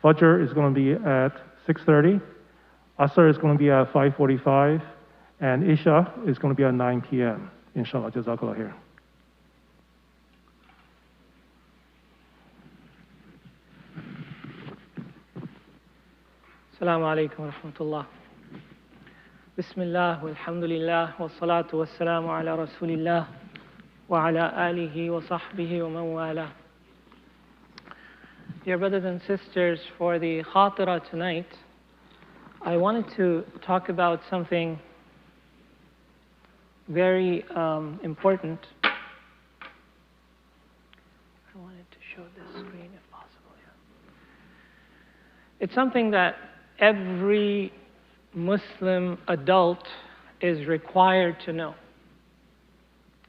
Fajr is going to be at 6:30. Asr is going to be at 5:45. And Isha is going to be at 9 p.m. Inshallah. Jazakallah khair. Assalamu alaikum wa rahmatullah. Bismillah, walhamdulillah, wa salatu wa salamu ala rasulillah, wa ala alihi wa sahbihi wa man wala. Dear brothers and sisters, for the khatira tonight, I wanted to talk about something very important. I wanted to show this screen if possible. Yeah. It's something that every Muslim adult is required to know.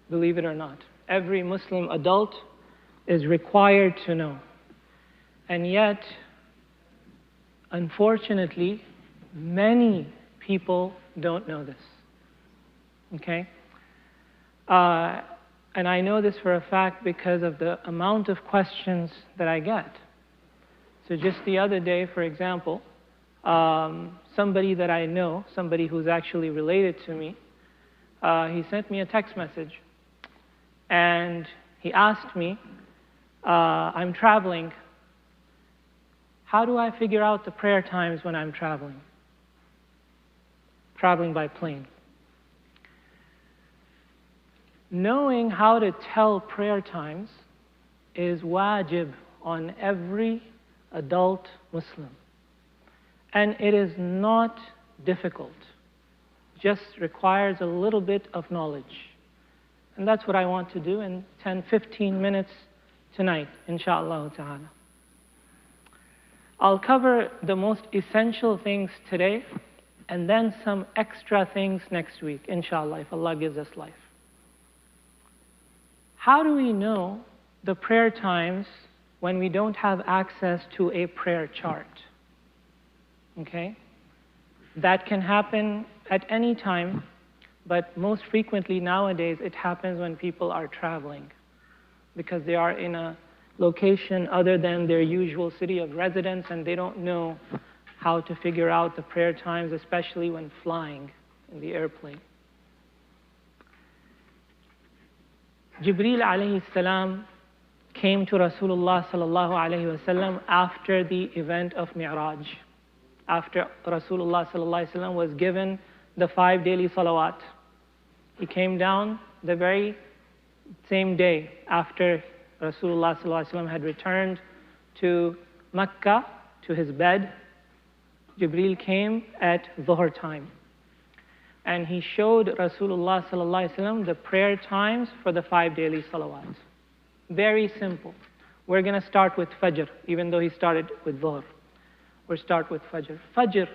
Believe it or not. Every Muslim adult is required to know. And yet, unfortunately, many people don't know this. Okay? And I know this for a fact because of the amount of questions that I get. So just the other day, for example, somebody that I know, somebody who's actually related to me, he sent me a text message. And he asked me, I'm traveling. How do I figure out the prayer times when I'm traveling? Traveling by plane. Knowing how to tell prayer times is wajib on every adult Muslim. And it is not difficult. Just requires a little bit of knowledge. And that's what I want to do in 10-15 minutes tonight, inshallah ta'ala. I'll cover the most essential things today and then some extra things next week, inshallah, if Allah gives us life. How do we know the prayer times when we don't have access to a prayer chart? Okay? That can happen at any time, but most frequently nowadays it happens when people are traveling because they are in a location other than their usual city of residence and they don't know how to figure out the prayer times, especially when flying in the airplane. Jibreel alayhi salam came to Rasulullah sallallahu alayhi wasallam after the event of Mi'raj. After Rasulullah sallallahu alayhi wasallam was given the 5 daily salawat. He came down the very same day after Rasulullah sallallahu alayhi wasallam had returned to Mecca, to his bed. Jibreel came at Dhuhr time. And he showed Rasulullah sallallahu alaihi wasallam the prayer times for the 5 daily salawats. Very simple. We're going to start with Fajr, even though he started with Dhuhr. We'll start with Fajr. Fajr.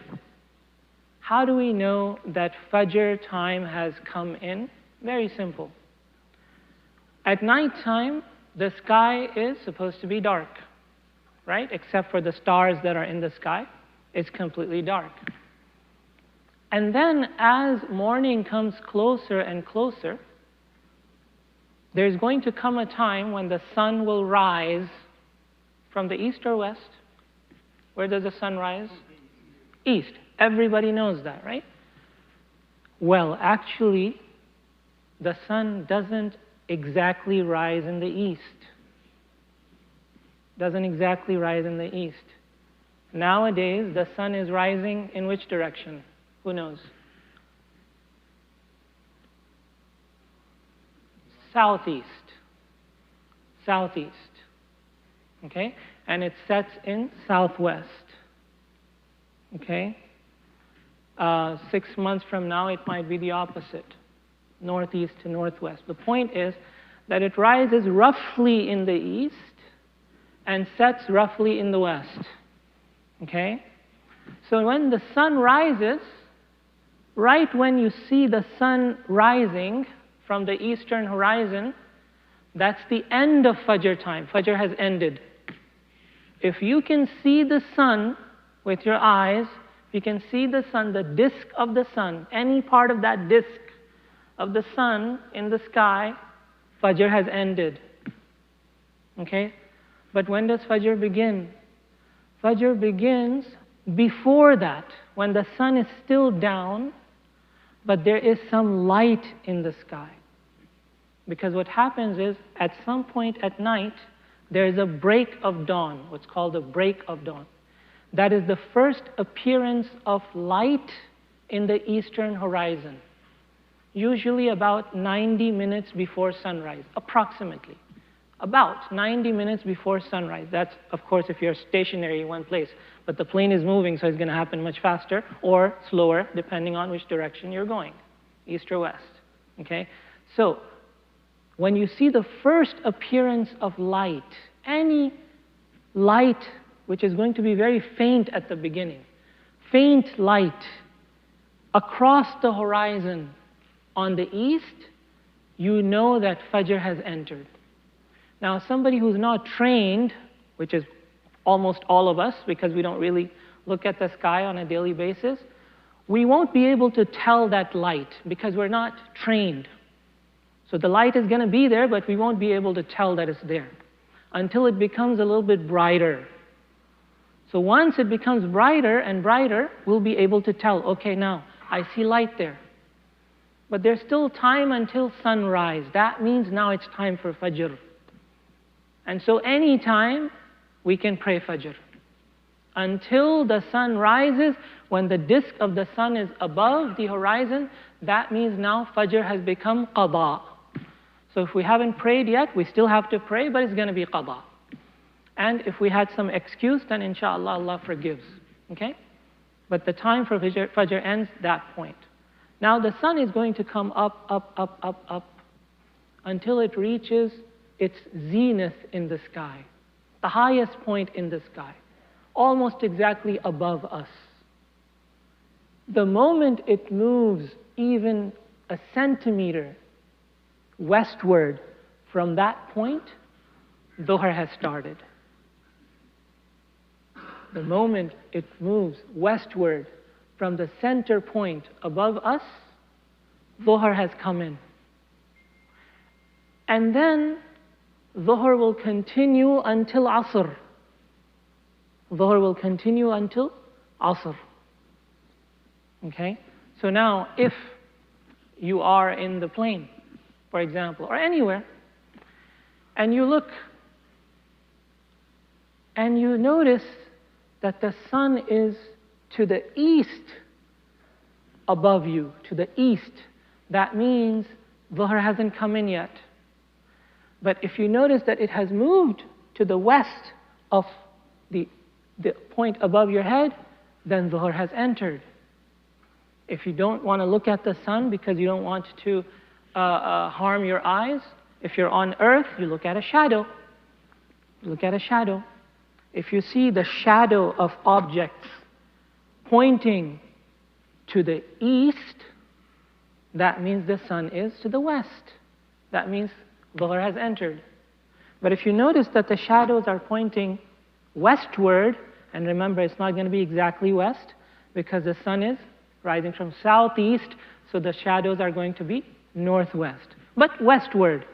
How do we know that Fajr time has come in? Very simple. At night time, the sky is supposed to be dark, right? Except for the stars that are in the sky, it's completely dark. And then as morning comes closer and closer, there's going to come a time when the sun will rise from the east or west. Where does the sun rise? East. Everybody knows that, right? Well, actually, the sun doesn't exactly rise in the east. Doesn't exactly rise in the east. Nowadays, the sun is rising in which direction? Who knows? Southeast. Southeast. Okay? And it sets in southwest. Okay? 6 months from now, it might be the opposite. Northeast to northwest. The point is that it rises roughly in the east and sets roughly in the west. Okay? So when the sun rises, right when you see the sun rising from the eastern horizon, that's the end of Fajr time. Fajr has ended. If you can see the sun with your eyes, you can see the sun, the disk of the sun, any part of that disk of the sun in the sky, Fajr has ended. Okay? But when does Fajr begin? Fajr begins before that, when the sun is still down, but there is some light in the sky. Because what happens is, at some point at night, there is a break of dawn, what's called a break of dawn. That is the first appearance of light in the eastern horizon, usually about 90 minutes before sunrise, approximately. About 90 minutes before sunrise. That's, of course, if you're stationary in one place. But the plane is moving, so it's going to happen much faster or slower, depending on which direction you're going, east or west. Okay? So, when you see the first appearance of light, any light which is going to be very faint at the beginning, faint light across the horizon on the east, you know that Fajr has entered. Now, somebody who's not trained, which is almost all of us, because we don't really look at the sky on a daily basis, we won't be able to tell that light because we're not trained. So the light is going to be there, but we won't be able to tell that it's there until it becomes a little bit brighter. So once it becomes brighter and brighter, we'll be able to tell, okay, now I see light there. But there's still time until sunrise. That means now it's time for Fajr. And so any time we can pray Fajr. Until the sun rises, when the disk of the sun is above the horizon, that means now Fajr has become qada. So if we haven't prayed yet, we still have to pray, but it's going to be qada. And if we had some excuse, then inshallah Allah forgives. Okay? But the time for Fajr ends that point. Now the sun is going to come up, up, up, up, up, until it reaches its zenith in the sky, the highest point in the sky, almost exactly above us. The moment it moves even a centimeter westward from that point, Dhuhr has started. The moment it moves westward from the center point above us, Dhuhr has come in. And then Dhuhr will continue until Asr. Dhuhr will continue until Asr. Okay? So now, if you are in the plane, for example, or anywhere, and you look, and you notice that the sun is to the east above you, to the east, that means Dhuhr hasn't come in yet. But if you notice that it has moved to the west of the point above your head, then Dhuhr has entered. If you don't want to look at the sun because you don't want to harm your eyes, if you're on earth, you look at a shadow. You look at a shadow. If you see the shadow of objects pointing to the east, that means the sun is to the west. That means Dhuhr has entered. But if you notice that the shadows are pointing westward, and remember it's not going to be exactly west because the sun is rising from southeast, so the shadows are going to be northwest. But westward.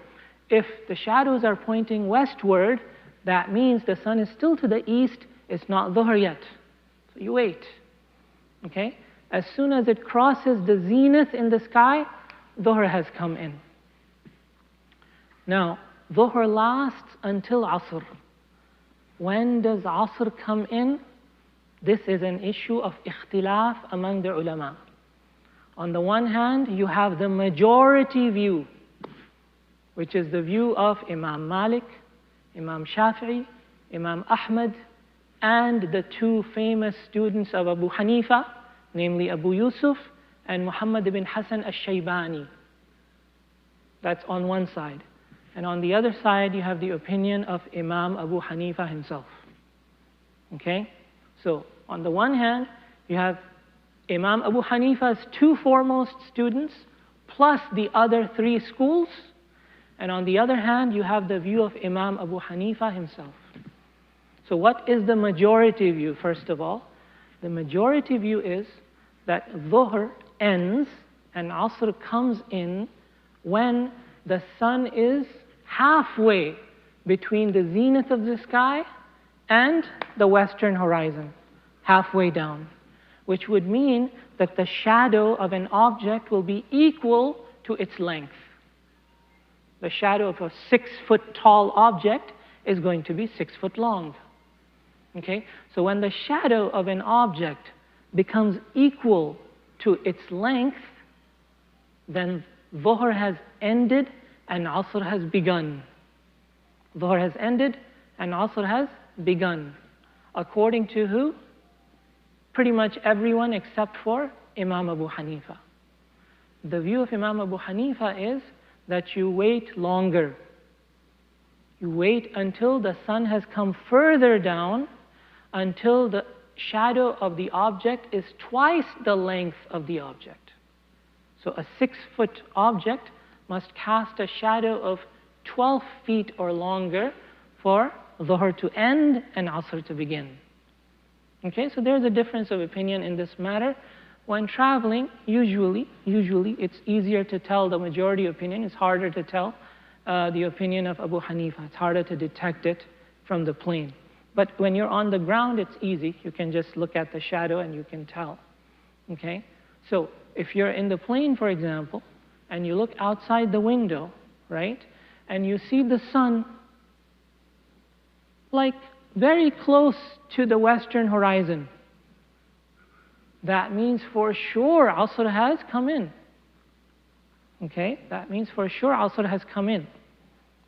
If the shadows are pointing westward, that means the sun is still to the east, it's not Dhuhr yet. So you wait. Okay? As soon as it crosses the zenith in the sky, Dhuhr has come in. Now, Dhuhr lasts until Asr. When does Asr come in? This is an issue of ikhtilaf among the ulama. On the one hand, you have the majority view, which is the view of Imam Malik, Imam Shafi'i, Imam Ahmad, and the two famous students of Abu Hanifa, namely Abu Yusuf and Muhammad ibn Hassan al-Shaybani. That's on one side. And on the other side, you have the opinion of Imam Abu Hanifa himself. Okay? So, on the one hand, you have Imam Abu Hanifa's two foremost students, plus the other three schools. And on the other hand, you have the view of Imam Abu Hanifa himself. So what is the majority view, first of all? The majority view is that Dhuhr ends and Asr comes in when the sun is halfway between the zenith of the sky and the western horizon, halfway down, which would mean that the shadow of an object will be equal to its length. The shadow of a 6-foot tall object is going to be 6 foot long. Okay? So when the shadow of an object becomes equal to its length, then Dhuhr has ended and Asr has begun. Dhuhr has ended and Asr has begun. According to who? Pretty much everyone except for Imam Abu Hanifa. The view of Imam Abu Hanifa is that you wait longer. You wait until the sun has come further down, until the shadow of the object is twice the length of the object. So a 6-foot object must cast a shadow of 12 feet or longer for Dhuhr to end and Asr to begin. Okay, so there's a difference of opinion in this matter. When traveling, usually it's easier to tell the majority opinion. It's harder to tell the opinion of Abu Hanifa. It's harder to detect it from the plane. But when you're on the ground, it's easy. You can just look at the shadow and you can tell. Okay? So if you're in the plane, for example, and you look outside the window, right, and you see the sun like very close to the western horizon, that means for sure Asr has come in. Okay? That means for sure Asr has come in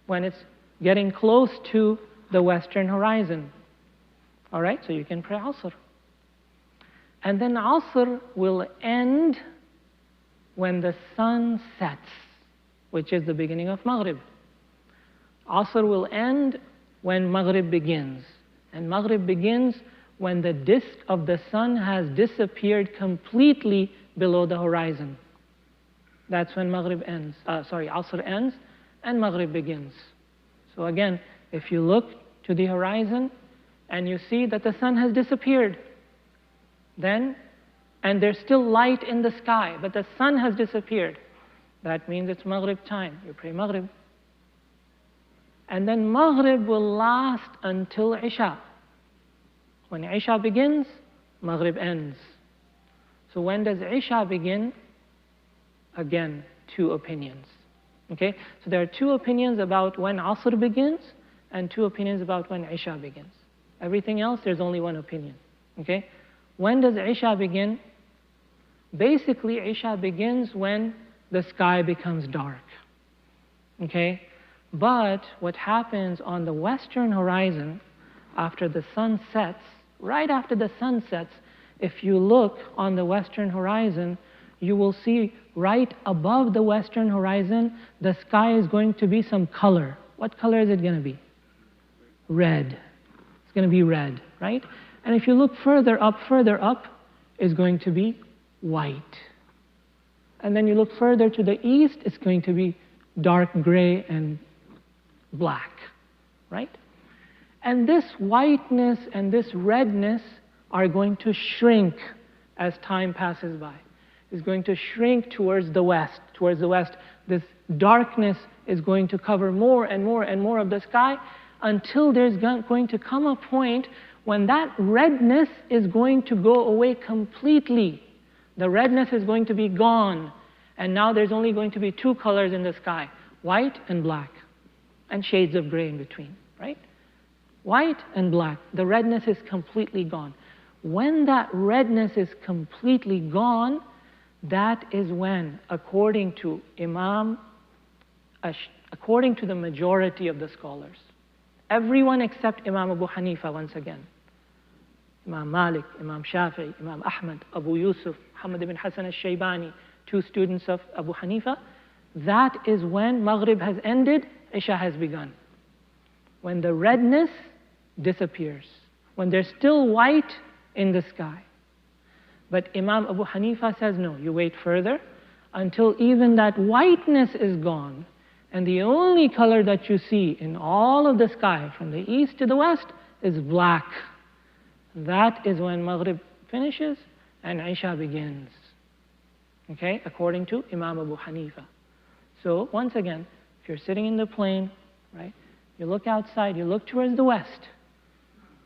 when it's getting close to the western horizon. All right? So you can pray Asr. And then Asr will end when the sun sets, which is the beginning of Maghrib. Asr will end when Maghrib begins. And Maghrib begins when the disk of the sun has disappeared completely below the horizon. That's when Maghrib ends. Asr ends and Maghrib begins. So again, if you look to the horizon and you see that the sun has disappeared, then, and there's still light in the sky, but the sun has disappeared, that means it's Maghrib time. You pray Maghrib. And then Maghrib will last until Isha. When Isha begins, Maghrib ends. So when does Isha begin? Again, 2 opinions. Okay? So there are 2 opinions about when Asr begins and 2 opinions about when Isha begins. Everything else, there's only 1 opinion. Okay? When does Isha begin? Basically, Isha begins when the sky becomes dark. Okay? But what happens on the western horizon after the sun sets, right after the sun sets, if you look on the western horizon, you will see right above the western horizon, the sky is going to be some color. What color is it going to be? Red. It's going to be red, right? And if you look further up, it's going to be white. And then you look further to the east, it's going to be dark gray and black, right? And this whiteness and this redness are going to shrink as time passes by. It's going to shrink towards the west. Towards the west, this darkness is going to cover more and more and more of the sky until there's going to come a point when that redness is going to go away completely. The redness is going to be gone. And now there's only going to be 2 colors in the sky, white and black, and shades of gray in between, right? White and black. The redness is completely gone. When that redness is completely gone, that is when, according to the majority of the scholars, everyone except Imam Abu Hanifa once again, Imam Malik, Imam Shafi'i, Imam Ahmad, Abu Yusuf, Muhammad ibn Hassan al-Shaybani, 2 students of Abu Hanifa, that is when Maghrib has ended, Isha has begun. When the redness disappears, when there's still white in the sky. But Imam Abu Hanifa says, no, you wait further until even that whiteness is gone, and the only color that you see in all of the sky, from the east to the west, is black. That is when Maghrib finishes and Isha begins. Okay, according to Imam Abu Hanifa. So once again, if you're sitting in the plane, right, you look outside, you look towards the west.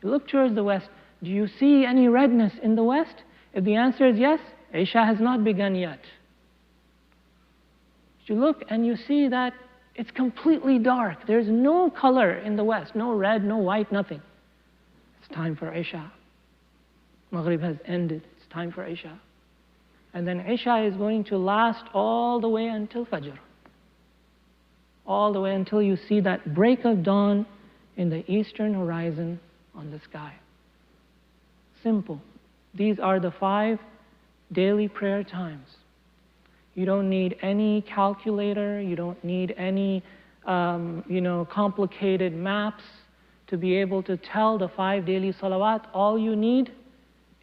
You You look towards the west. Do you see any redness in the west? If the answer is yes, Isha has not begun yet. You look and you see that it's completely dark. There's no color in the west, no red, no white, nothing. It's time for Isha. Maghrib has ended. It's time for Isha. And then Isha is going to last all the way until Fajr. All the way until you see that break of dawn in the eastern horizon on the sky. Simple. These are the 5 daily prayer times. You don't need any calculator. You don't need any, complicated maps to be able to tell the 5 daily salawat. All you need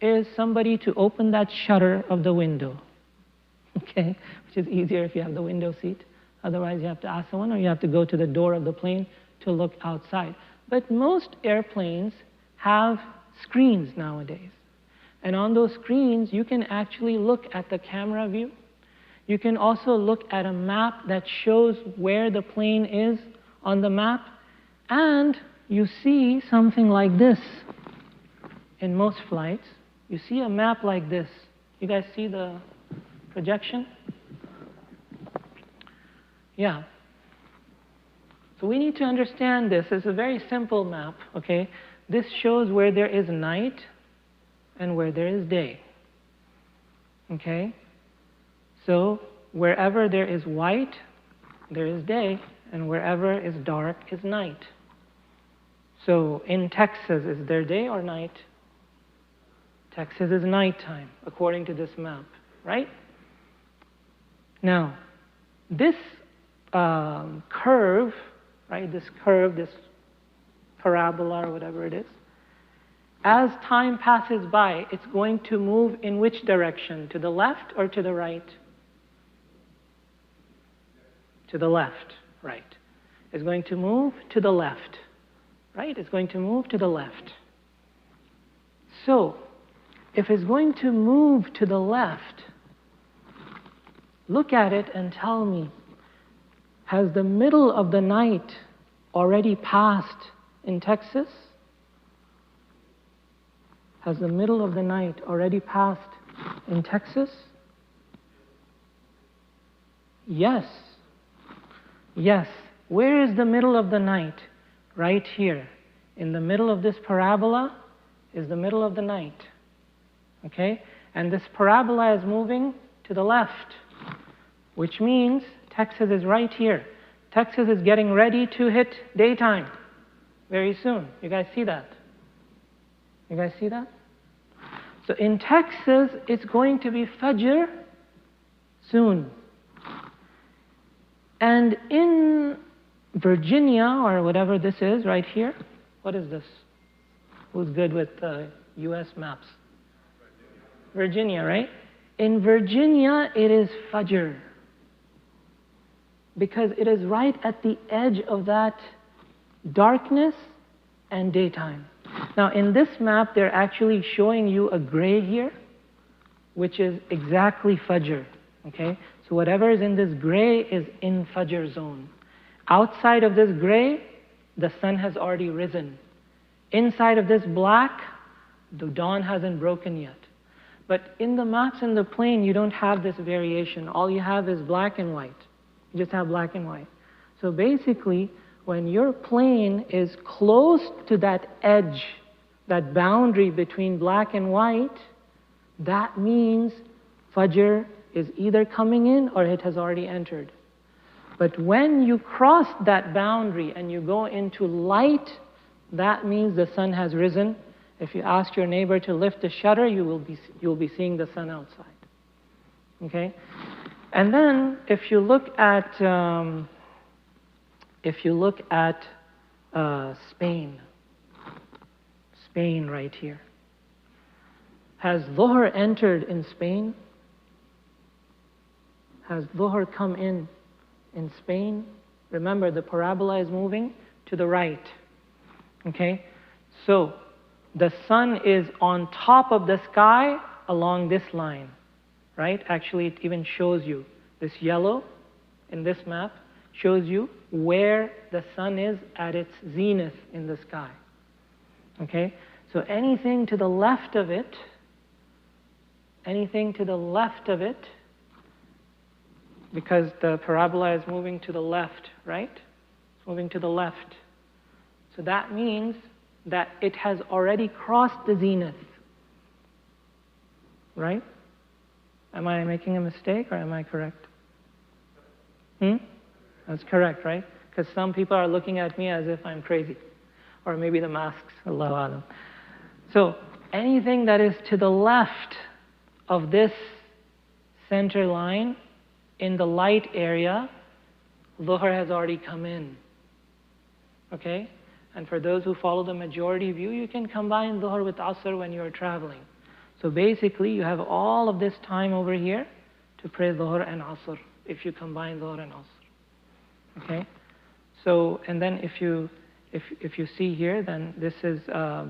is somebody to open that shutter of the window, okay? Which is easier if you have the window seat. Otherwise, you have to ask someone, or you have to go to the door of the plane to look outside. But most airplanes have screens nowadays. And on those screens, you can actually look at the camera view. You can also look at a map that shows where the plane is on the map. And you see something like this in most flights. You see a map like this. You guys see the projection? Yeah. So we need to understand this. It's a very simple map, okay? This shows where there is night and where there is day, okay? So wherever there is white, there is day, and wherever is dark is night. So in Texas, is there day or night? Texas is nighttime, according to this map, right? Now, this curve, right, this parabola or whatever it is, as time passes by, it's going to move in which direction? To the left or to the right? To the left, right. It's going to move to the left, right? It's going to move to the left. So, if it's going to move to the left, look at it and tell me, has the middle of the night already passed in Texas? Has the middle of the night already passed in Texas? Yes. Yes. Where is the middle of the night? Right here. In the middle of this parabola is the middle of the night. Okay? And this parabola is moving to the left, which means Texas is right here. Texas is getting ready to hit daytime very soon. You guys see that? You guys see that? So in Texas, it's going to be Fajr soon. And in Virginia, or whatever this is right here, what is this? Who's good with US maps? Virginia, right? In Virginia, it is Fajr. Because it is right at the edge of that darkness and daytime. Now, in this map, they're actually showing you a gray here, which is exactly Fajr, okay? So whatever is in this gray is in Fajr zone. Outside of this gray, the sun has already risen. Inside of this black, the dawn hasn't broken yet. But in the maps in the plane, you don't have this variation. All you have is black and white. You just have black and white. So basically, when your plane is close to that edge, that boundary between black and white, that means Fajr is either coming in or it has already entered. But when you cross that boundary and you go into light, that means the sun has risen. If you ask your neighbor to lift the shutter, you will be seeing the sun outside. Okay? And then if you look at Spain right here. Has Dhuhr entered in Spain? Has Dhuhr come in Spain? Remember, the parabola is moving to the right. Okay? So, the sun is on top of the sky along this line. Right? Actually, it even shows you. This yellow in this map shows you where the sun is at its zenith in the sky. Okay? So anything to the left of it, because the parabola is moving to the left, right? It's moving to the left. So that means that it has already crossed the zenith, right? Am I making a mistake or am I correct? That's correct, right? Because some people are looking at me as if I'm crazy. Or maybe the masks, Allahu Alam. So anything that is to the left of this center line in the light area, Dhuhr has already come in. Okay? And for those who follow the majority view, you can combine Dhuhr with Asr when you are traveling. So basically, you have all of this time over here to pray Dhuhr and Asr if you combine Dhuhr and Asr. Okay? So, and then if you see here, then this is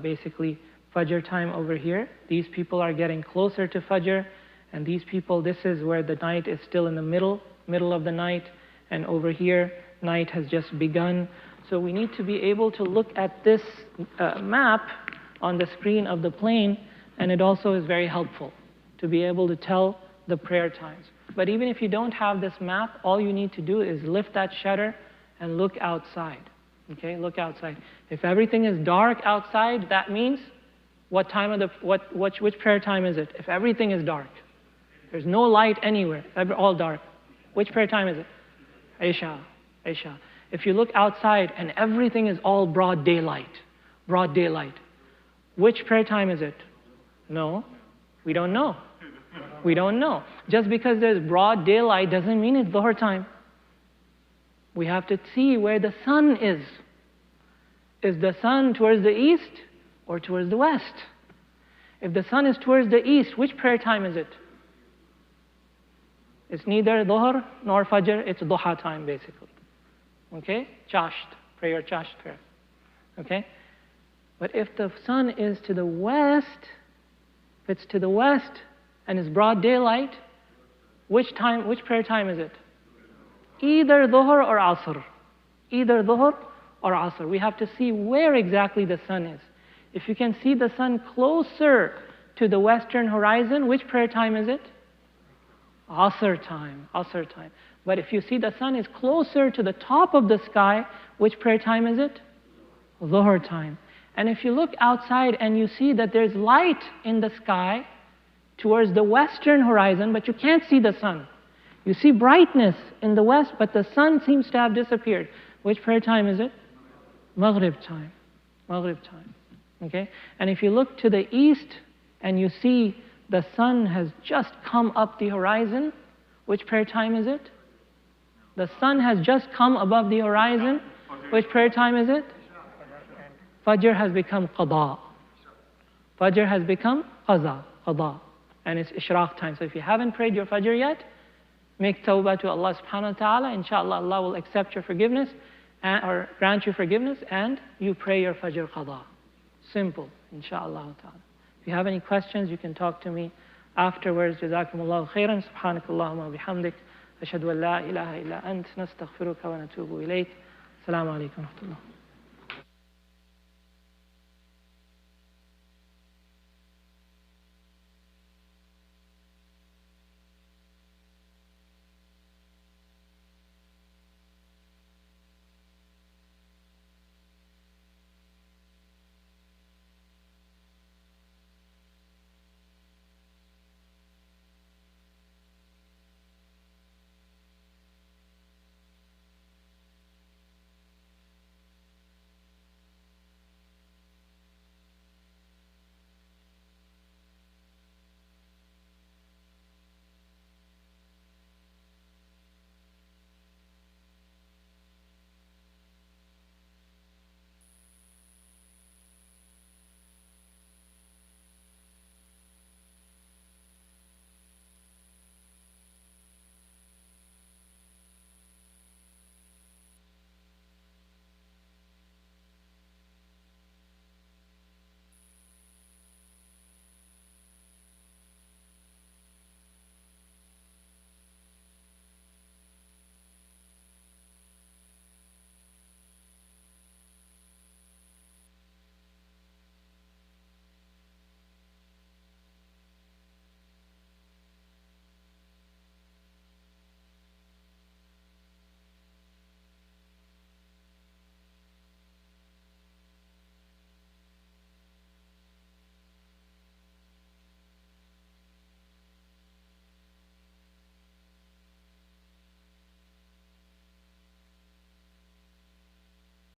basically Fajr time over here. These people are getting closer to Fajr, and these people, this is where the night is still in the middle of the night, and over here, night has just begun. So we need to be able to look at this map on the screen of the plane, and it also is very helpful to be able to tell the prayer times. But even if you don't have this map, all you need to do is lift that shutter and look outside. Okay, look outside. If everything is dark outside, that means what time of which prayer time is it? If everything is dark, there's no light anywhere, all dark. Which prayer time is it? Isha. If you look outside and everything is all broad daylight, which prayer time is it? No, we don't know. We don't know. Just because there's broad daylight doesn't mean it's Dhuhr time. We have to see where the sun is. Is the sun towards the east or towards the west? If the sun is towards the east, which prayer time is it? It's neither Dhuhr nor Fajr, it's Duha time basically. Okay? Chasht, pray your Chasht prayer. Okay? But if the sun is to the west, if it's to the west and it's broad daylight, which prayer time is it? Either Dhuhr or Asr. Either Dhuhr or Asr. We have to see where exactly the sun is. If you can see the sun closer to the western horizon, which prayer time is it? Asr time. But if you see the sun is closer to the top of the sky, which prayer time is it? Dhuhr time. And if you look outside and you see that there's light in the sky towards the western horizon, but you can't see the sun. You see brightness in the west, but the sun seems to have disappeared. Which prayer time is it? Maghrib time. Okay? And if you look to the east and you see the sun has just come up the horizon, which prayer time is it? The sun has just come above the horizon. Which prayer time is it? Fajr has become qada. Fajr has become qada. And it's ishraq time. So if you haven't prayed your Fajr yet, make tawbah to Allah subhanahu wa ta'ala. Inshallah, Allah will accept your forgiveness or grant you forgiveness, and you pray your Fajr qada. Simple, inshallah ta'ala. If you have any questions, you can talk to me afterwards. Jazakumullahu khairan. Subhanakallahumma wa bihamdik. Ashhadu an la ilaha illa ant. Nastaghfiruka wa natubu ilayk. Assalamu alaikum wa rahmatullah.